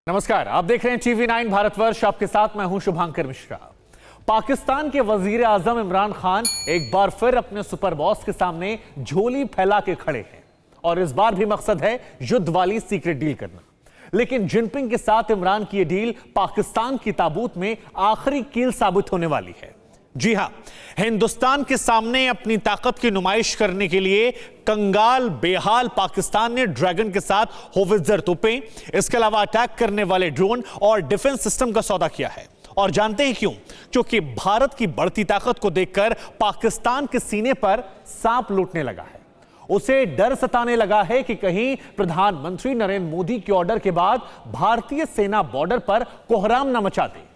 नमस्कार, आप देख रहे हैं TV9 भारतवर्ष। आपके साथ मैं हूं शुभांकर मिश्रा। पाकिस्तान के वजीर आजम इमरान खान एक बार फिर अपने सुपर बॉस के सामने झोली फैला के खड़े हैं और इस बार भी मकसद है युद्ध वाली सीक्रेट डील करना। लेकिन जिनपिंग के साथ इमरान की यह डील पाकिस्तान की ताबूत में आखिरी कील साबित होने वाली है। जी हां, हिंदुस्तान के सामने अपनी ताकत की नुमाइश करने के लिए कंगाल बेहाल पाकिस्तान ने ड्रैगन के साथ होवित्जर तोपें, इसके अलावा अटैक करने वाले ड्रोन और डिफेंस सिस्टम का सौदा किया है। और जानते हैं क्यों? क्योंकि भारत की बढ़ती ताकत को देखकर पाकिस्तान के सीने पर सांप लूटने लगा है। उसे डर सताने लगा है कि कहीं प्रधानमंत्री नरेंद्र मोदी के ऑर्डर के बाद भारतीय सेना बॉर्डर पर कोहराम न मचा दे।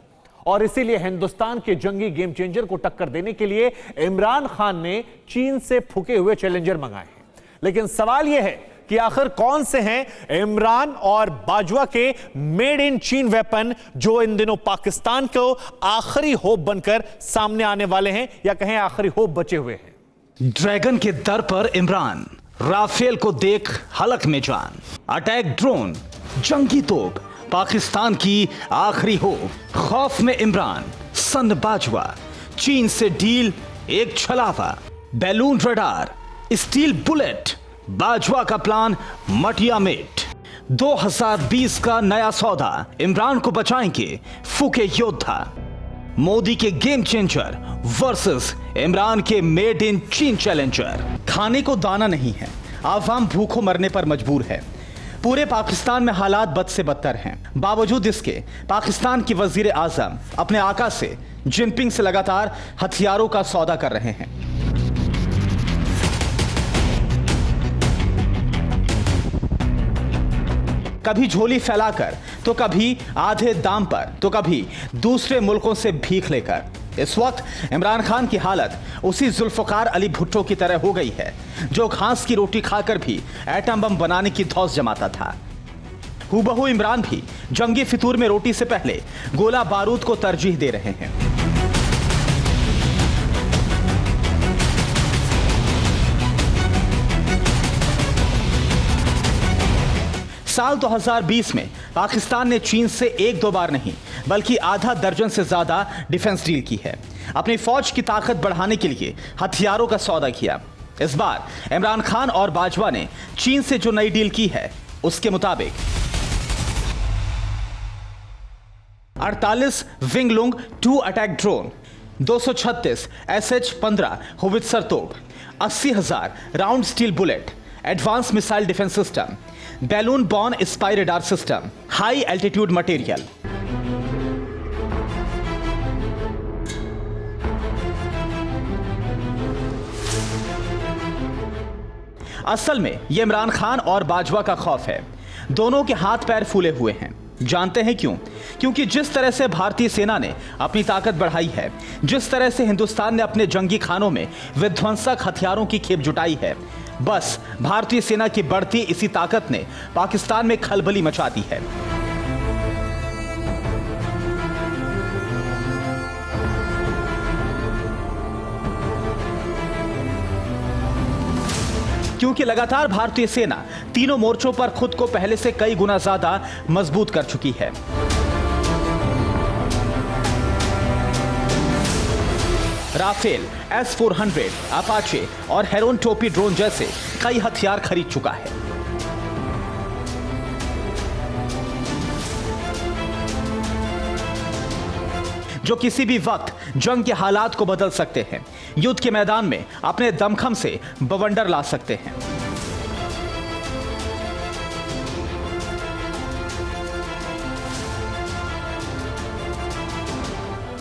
और इसीलिए हिंदुस्तान के जंगी गेम चेंजर को टक्कर देने के लिए इमरान खान ने चीन से फूके हुए चैलेंजर मंगाए हैं। लेकिन सवाल यह है कि आखिर कौन से हैं इमरान और बाजवा के मेड इन चीन वेपन जो इन दिनों पाकिस्तान को आखिरी होप बनकर सामने आने वाले हैं, या कहें आखिरी होप बचे हुए हैं। ड्रैगन के दर पर इमरान, राफेल को देख हलक में जान, अटैक ड्रोन, जंगी तोप, पाकिस्तान की आखिरी होप, खौफ में इमरान, सन बाजवा, चीन से डील एक छलावा, balloon radar, steel bullet, Bajwa का प्लान मटिया मेट। 2020 का नया सौदा, इमरान को बचाएंगे फूके योद्धा। मोदी के गेम चेंजर वर्सेस इमरान के मेड इन चीन चैलेंजर। खाने को दाना नहीं है, आवाम भूखों मरने पर मजबूर है। पूरे पाकिस्तान में हालात बद से बदतर हैं। बावजूद इसके पाकिस्तान की वजीर आजम अपने आका से, जिनपिंग से लगातार हथियारों का सौदा कर रहे हैं। कभी झोली फैलाकर, तो कभी आधे दाम पर, तो कभी दूसरे मुल्कों से भीख लेकर। इस वक्त इमरान खान की हालत उसी जुल्फकार अली भुट्टो की तरह हो गई है जो घास की रोटी खाकर भी एटम बम बनाने की धौंस जमाता था। हूबहू इमरान भी जंगी फितूर में रोटी से पहले गोला बारूद को तरजीह दे रहे हैं। साल 2020 में पाकिस्तान ने चीन से एक दो बार नहीं बल्कि आधा दर्जन से ज्यादा डिफेंस डील की है। अपनी फौज की ताकत बढ़ाने के लिए हथियारों का सौदा किया। इस बार इमरान खान और बाजवा ने चीन से जो नई डील की है उसके मुताबिक 48 विंगलुंग 2 अटैक ड्रोन, 236 SH-15 होवित्जर तोप, 80,000 round steel bullet, advance missile defence system, balloon born spy radar system, high altitude material. असल में यह इमरान खान और बाजवा का खौफ है। दोनों के हाथ पैर फूले हुए हैं। जानते हैं क्यों? क्योंकि जिस तरह से भारतीय सेना ने अपनी ताकत बढ़ाई है, जिस तरह से हिंदुस्तान ने अपने जंगी खानों में विध्वंसक हथियारों की खेप जुटाई है, बस भारतीय सेना की बढ़ती इसी ताकत ने पाकिस्तान में खलबली मचा दी है। क्योंकि लगातार भारतीय सेना तीनों मोर्चों पर खुद को पहले से कई गुना ज्यादा मजबूत कर चुकी है। राफेल, S-400, अपाचे और हेरोन टोपी ड्रोन जैसे कई हथियार खरीद चुका है। जो किसी भी वक्त जंग के हालात को बदल सकते हैं, युद्ध के मैदान में अपने दमखम से बवंडर ला सकते हैं।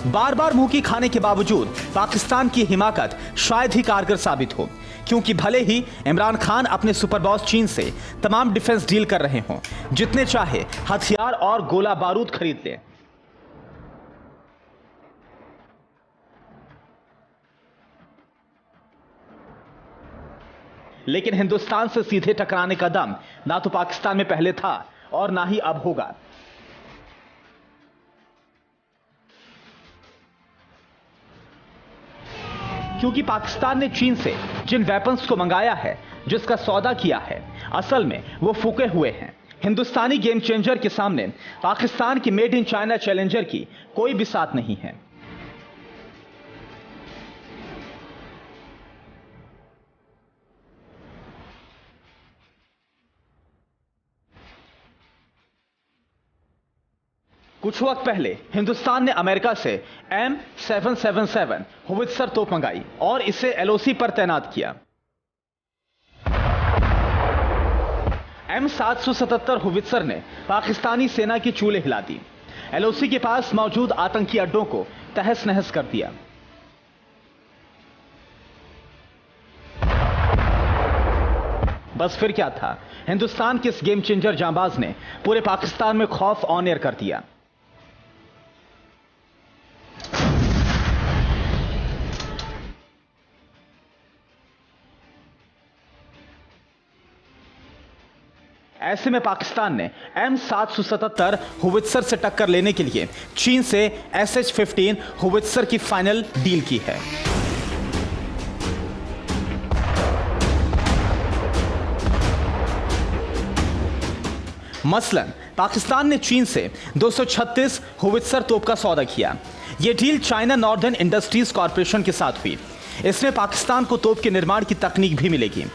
बार बार मुंह की खाने के बावजूद पाकिस्तान की हिमाकत शायद ही कारगर साबित हो, क्योंकि भले ही इमरान खान अपने सुपर बॉस चीन से तमाम डिफेंस डील कर रहे हों, जितने चाहे हथियार और गोला बारूद खरीद लें, लेकिन हिंदुस्तान से सीधे टकराने का दम ना तो पाकिस्तान में पहले था और ना ही अब होगा। क्योंकि पाकिस्तान ने चीन से जिन वेपन्स को मंगाया है, जिसका सौदा किया है, असल में वो फूके हुए हैं, हिंदुस्तानी गेम चेंजर के सामने पाकिस्तान की मेड इन चाइना चैलेंजर की कोई भी साथ नहीं है। कुछ वक्त पहले हिंदुस्तान ने अमेरिका से M777 होवित्जर तोप मंगाई और इसे LOC पर तैनात किया। M777 होवित्जर ने पाकिस्तानी सेना की चूल्हे हिला दी, LOC के पास मौजूद आतंकी अड्डों को तहस नहस कर दिया। बस फिर क्या था, हिंदुस्तान के इस गेम चेंजर जांबाज ने पूरे पाकिस्तान में खौफ ऑन एयर कर दिया। ऐसे में पाकिस्तान ने M777 होवित्जर से टक्कर लेने के लिए चीन से SH-15 होवित्जर की फाइनल डील की है। मसलन पाकिस्तान ने चीन से 236 होवित्जर तोप का सौदा किया। यह deal China northern industries corporation के साथ हुई। इसमें पाकिस्तान को तोप के निर्माण की तकनीक भी मिलेगी।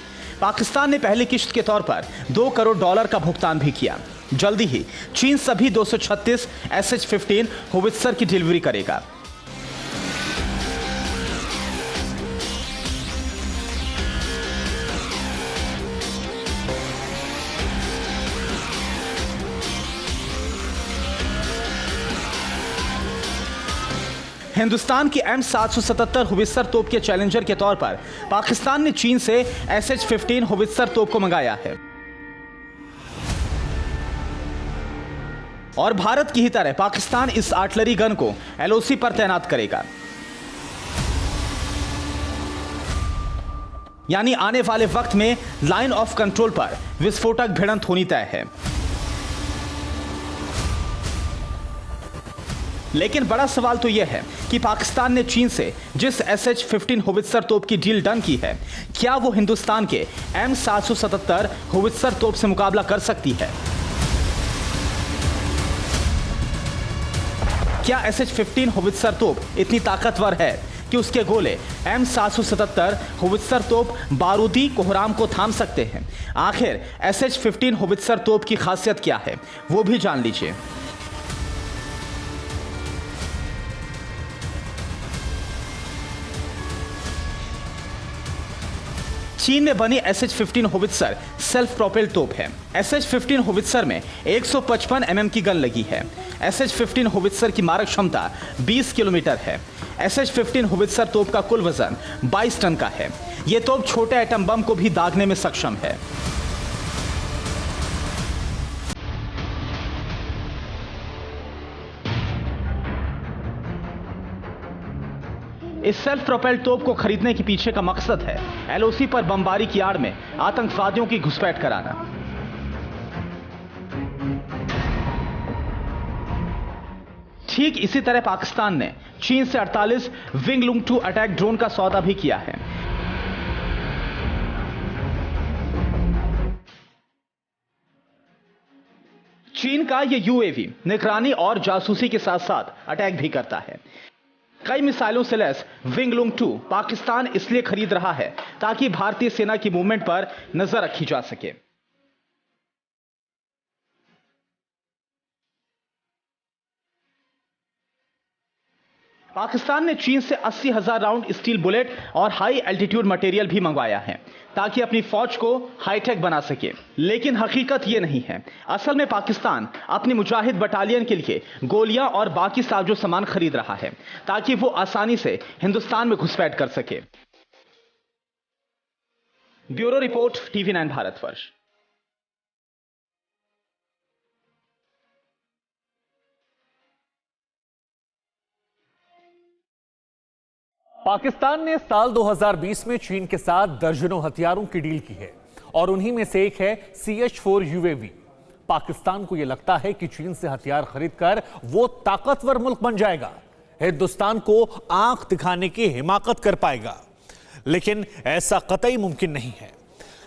पाकिस्तान ने पहली किश्त के तौर पर $2 करोड़ का भुगतान भी किया। जल्दी ही चीन सभी 236 SH-15 होवित्जर की डिलीवरी करेगा। हिंदुस्तान की M777 होवित्जर तोप के चैलेंजर के तौर पर पाकिस्तान ने चीन से SH-15 होवित्जर तोप को मंगाया है और भारत की ही तरह पाकिस्तान इस आर्टिलरी गन को LOC पर तैनात करेगा। यानी आने वाले वक्त में लाइन ऑफ कंट्रोल पर विस्फोटक भिड़ंत होनी तय है। लेकिन बड़ा सवाल तो यह है कि पाकिस्तान ने चीन से जिस SH-15 होवित्जर तोप की डील डन की है, क्या वो हिंदुस्तान के M777 होवित्जर तोप से मुकाबला कर सकती है? क्या SH-15 होवित्जर तोप इतनी ताकतवर है कि उसके गोले M777 होवित्जर तोप बारूदी कोहराम को थाम सकते हैं? आखिर SH-15 होवित्जर तोप की खासियत क्या है, वो भी जान लीजिए। चीन में बनी SH-15 होवित्जर सेल्फ प्रोपेल तोप है। SH-15 होवित्जर में 155 mm की गन लगी है। SH-15 होवित्जर की मारक क्षमता 20 किलोमीटर है। SH-15 होवित्जर तोप का कुल वजन 22 टन का है। यह तोप छोटे एटम बम को भी दागने में सक्षम है। इस सेल्फ प्रोपेल्ड तोप को खरीदने के पीछे का मकसद है LOC पर बमबारी की आड़ में आतंकवादियों की घुसपैठ कराना। ठीक इसी तरह पाकिस्तान ने चीन से 48 विंग लुंग 2 अटैक ड्रोन का सौदा भी किया है। चीन का यह UAV निगरानी और जासूसी के साथ साथ अटैक भी करता है। कई मिसाइलों से लैस विंग लुंग 2 पाकिस्तान इसलिए खरीद रहा है ताकि भारतीय सेना की मूवमेंट पर नजर रखी जा सके। पाकिस्तान ने चीन से 80,000 राउंड स्टील बुलेट और हाई एल्टीट्यूड मटेरियल भी मंगवाया है ताकि अपनी फौज को हाईटेक बना सके। लेकिन हकीकत यह नहीं है। असल में पाकिस्तान अपनी मुजाहिद बटालियन के लिए गोलियां और बाकी साजो सामान खरीद रहा है ताकि वो आसानी से हिंदुस्तान में घुसपैठ कर सके। Bureau report TV9 Bharatvarsh. Pakistan ने साल 2020 में चीन के साथ दर्जनों हथियारों की डील की है और उन्हीं में से एक है CH-4 UAV। पाकिस्तान को यह लगता है कि चीन से हथियार खरीदकर वो ताकतवर मुल्क बन जाएगा, हिंदुस्तान को आंख दिखाने की हिमाकत कर पाएगा। लेकिन ऐसा कतई मुमकिन नहीं है।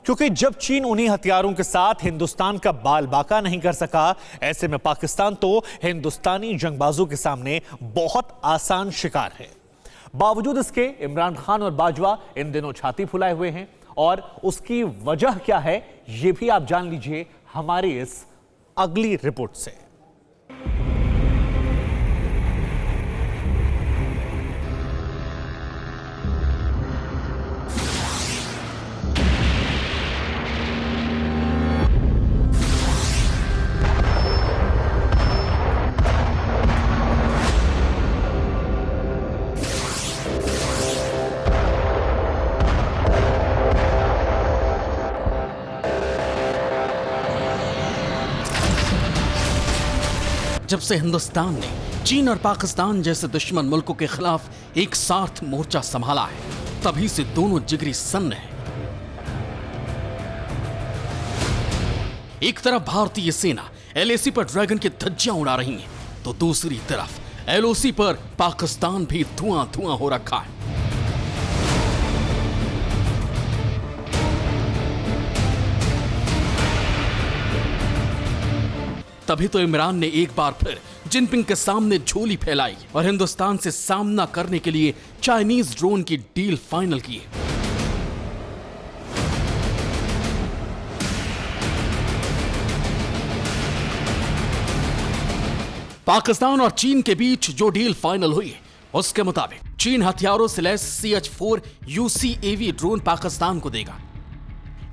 क्योंकि जब चीन उन्हीं हथियारों के साथ हिंदुस्तान का बाल बाका नहीं कर सका, ऐसे में पाकिस्तान तो हिंदुस्तानी जंगबाजों के सामने बहुत आसान शिकार है। बावजूद इसके इमरान खान और बाजवा इन दिनों छाती फुलाए हुए हैं, और उसकी वजह क्या है यह भी आप जान लीजिए हमारी इस अगली रिपोर्ट से। जब से हिंदुस्तान ने चीन और पाकिस्तान जैसे दुश्मन मुल्कों के खिलाफ एक साथ मोर्चा संभाला है, तभी से दोनों जिगरी सन्न हैं। एक तरफ भारतीय सेना एलएसी पर ड्रैगन की धज्जियां उड़ा रही है, तो दूसरी तरफ एलओसी पर पाकिस्तान भी धुआं धुआं हो रखा है। तभी तो इमरान ने एक बार फिर जिनपिंग के सामने झोली फैलाई और हिंदुस्तान से सामना करने के लिए चाइनीज ड्रोन की डील फाइनल की है। पाकिस्तान और चीन के बीच जो डील फाइनल हुई है, उसके मुताबिक चीन हथियारों से lace CH-4 UCAV drone Pakistan को देगा।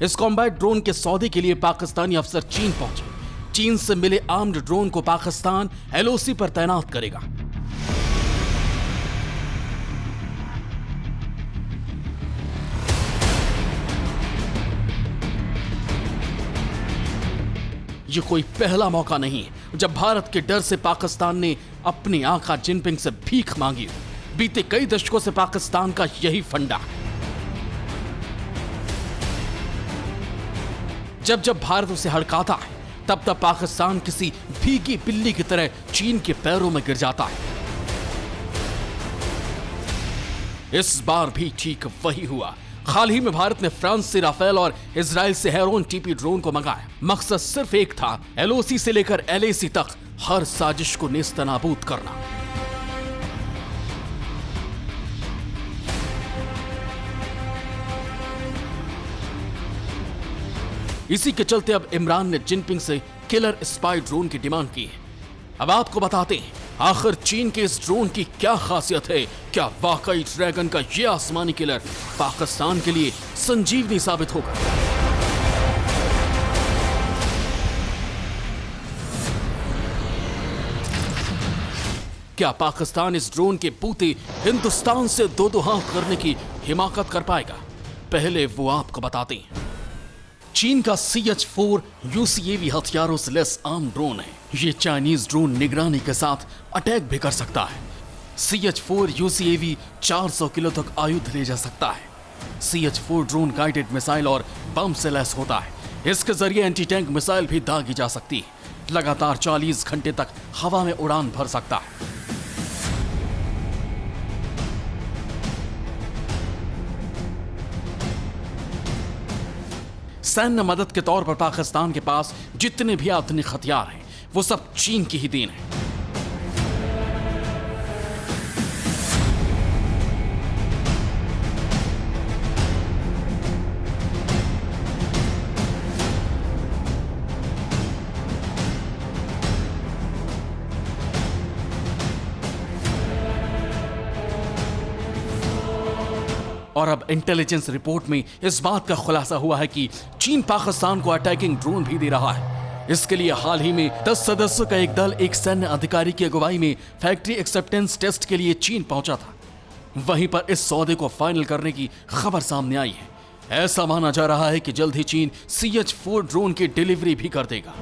इस कॉम्बैट ड्रोन के सौदे के लिए पाकिस्तानी अफसर चीन पहुंचे। चीन से मिले आर्म्ड ड्रोन को पाकिस्तान एलओसी पर तैनात करेगा। ये कोई पहला मौका नहीं है जब भारत के डर से पाकिस्तान ने अपने आका जिनपिंग से भीख मांगी। बीते कई दशकों से पाकिस्तान का यही फंडा है। जब जब भारत उसे हड़काता है, तब तब पाकिस्तान किसी भीगी बिल्ली की तरह चीन के पैरों में गिर जाता है। इस बार भी ठीक वही हुआ। हाल ही में भारत ने फ्रांस से राफेल और इजराइल से हेरोन टीपी ड्रोन को मंगाया। मकसद सिर्फ एक था, एलओसी से लेकर एलएसी तक हर साजिश को नेस्तनाबूद करना। इसी के चलते अब इमरान ने जिनपिंग से किलर स्पाई ड्रोन की डिमांड की है। अब आपको बताते हैं आखिर चीन के इस ड्रोन की क्या खासियत है। क्या वाकई ड्रैगन का यह आसमानी किलर पाकिस्तान के लिए संजीवनी साबित होगा? क्या पाकिस्तान इस ड्रोन के बूते हिंदुस्तान से दो हाथ करने की हिमाकत कर पाएगा? पहले वो आपको बताते हैं। चीन का CH-4 UCAV हथियारों से लेस आर्म ड्रोन है। ये चाइनीज ड्रोन निगरानी के साथ अटैक भी कर सकता है। CH-4 UCAV 400 किलो तक आयुध ले जा सकता है। CH-4 ड्रोन गाइडेड मिसाइल और बम से लैस होता है। इसके जरिए एंटी टैंक मिसाइल भी दागी जा सकती है। लगातार 40 घंटे तक हवा में उड़ान भर सकता है। सैन्य मदद के तौर पर पाकिस्तान के पास जितने भी आधुनिक हथियार हैं, वो सब चीन की ही देन है। और अब इंटेलिजेंस रिपोर्ट में इस बात का खुलासा हुआ है कि चीन पाकिस्तान को अटैकिंग ड्रोन भी दे रहा है। इसके लिए हाल ही में 10 सदस्यों का एक दल एक सैन्य अधिकारी की अगुवाई में फैक्ट्री एक्सेप्टेंस टेस्ट के लिए चीन पहुंचा था। वहीं पर इस सौदे को फाइनल करने की खबर सामने आई है। ऐसा माना जा रहा है कि जल्द ही चीन CH-4 ड्रोन की डिलीवरी भी कर देगा।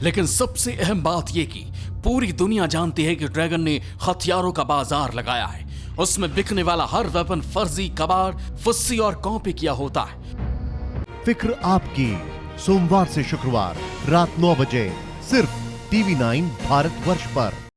लेकिन सबसे अहम बात यह कि पूरी दुनिया जानती है कि ड्रैगन ने हथियारों का बाजार लगाया है। उसमें बिकने वाला हर वेपन फर्जी, कबाड़, फुस्सी और कॉपी किया होता है। फिक्र आपकी, सोमवार से शुक्रवार रात 9 बजे सिर्फ TV9 भारतवर्ष पर।